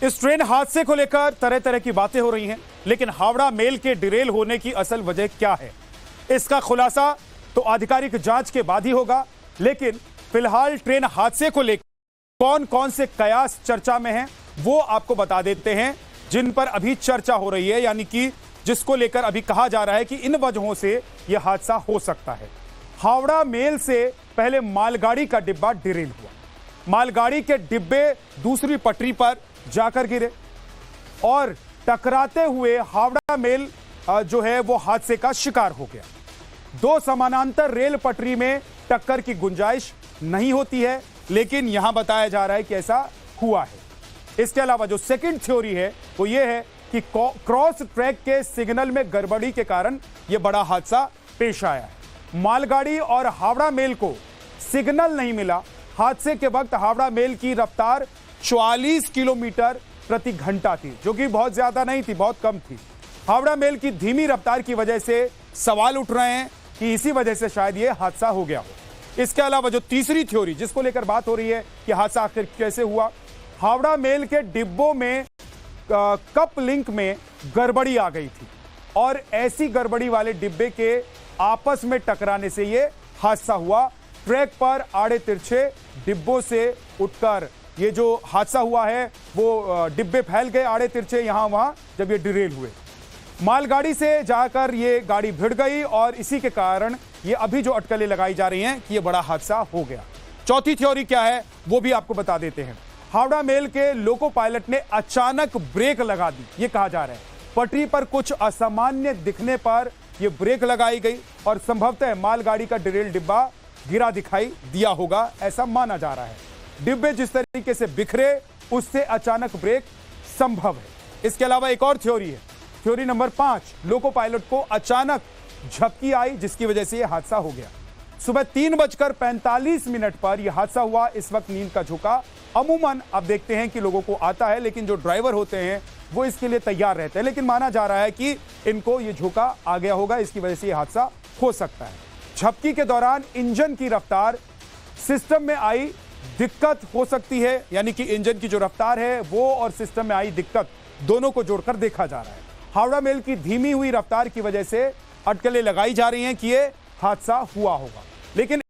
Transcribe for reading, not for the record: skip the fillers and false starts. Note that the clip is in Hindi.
इस ट्रेन हादसे को लेकर तरह तरह की बातें हो रही हैं, लेकिन हावड़ा मेल के डिरेल होने की असल वजह क्या है, इसका खुलासा तो आधिकारिक जांच के बाद ही होगा। लेकिन फिलहाल ट्रेन हादसे को लेकर कौन कौन से कयास चर्चा में हैं, वो आपको बता देते हैं, जिन पर अभी चर्चा हो रही है, यानी कि जिसको लेकर अभी कहा जा रहा है कि इन वजहों से यह हादसा हो सकता है। हावड़ा मेल से पहले मालगाड़ी का डिब्बा डिरेल हुआ। मालगाड़ी के डिब्बे दूसरी पटरी पर जाकर गिरे और टकराते हुए हावड़ा मेल जो है वो हादसे का शिकार हो गया। दो समानांतर रेल पटरी में टक्कर की गुंजाइश नहीं होती है, लेकिन यहां बताया जा रहा है कि ऐसा हुआ है। इसके अलावा जो सेकंड थ्योरी है वो ये है कि क्रॉस ट्रैक के सिग्नल में गड़बड़ी के कारण यह बड़ा हादसा पेश आया है। मालगाड़ी और हावड़ा मेल को सिग्नल नहीं मिला। हादसे के वक्त हावड़ा मेल की रफ्तार 44 किलोमीटर प्रति घंटा थी, जो कि बहुत ज्यादा नहीं थी, बहुत कम थी। हावड़ा मेल की धीमी रफ्तार की वजह से सवाल उठ रहे हैं कि इसी वजह से शायद यह हादसा हो गया हो। इसके अलावा जो तीसरी थ्योरी जिसको लेकर बात हो रही है कि हादसा आखिर कैसे हुआ, हावड़ा मेल के डिब्बों में कप लिंक में गड़बड़ी आ गई थी और ऐसी गड़बड़ी वाले डिब्बे के आपस में टकराने से यह हादसा हुआ। ट्रैक पर आड़े तिरछे डिब्बों से उठकर ये जो हादसा हुआ है वो डिब्बे फैल गए आड़े तिरछे यहां वहां जब ये डिरेल हुए। मालगाड़ी से जाकर ये गाड़ी भिड़ गई और इसी के कारण ये अभी जो अटकलें लगाई जा रही हैं कि ये बड़ा हादसा हो गया। चौथी थ्योरी क्या है वो भी आपको बता देते हैं। हावड़ा मेल के लोको पायलट ने अचानक ब्रेक लगा दी, ये कहा जा रहा है। पटरी पर कुछ असामान्य दिखने पर यह ब्रेक लगाई गई और संभवतः मालगाड़ी का डिरेल डिब्बा गिरा दिखाई दिया होगा, ऐसा माना जा रहा है। डिब्बे जिस तरीके से बिखरे उससे अचानक ब्रेक संभव है। इसके अलावा एक और थ्योरी है, थ्योरी नंबर 5। लोको पायलट को अचानक झपकी आई जिसकी वजह से यह हादसा हो गया। सुबह 3:45 पर यह हादसा हुआ। इस वक्त नींद का झोंका अमूमन अब देखते हैं कि लोगों को आता है, लेकिन जो ड्राइवर होते हैं वो इसके लिए तैयार रहते हैं, लेकिन माना जा रहा है कि इनको ये झोंका आ गया होगा, इसकी वजह से यह हादसा हो सकता है। झपकी के दौरान इंजन की रफ्तार, सिस्टम में आई दिक्कत हो सकती है, यानी कि इंजन की जो रफ्तार है वो और सिस्टम में आई दिक्कत दोनों को जोड़कर देखा जा रहा है। हावड़ा मेल की धीमी हुई रफ्तार की वजह से अटकलें लगाई जा रही हैं कि ये हादसा हुआ होगा, लेकिन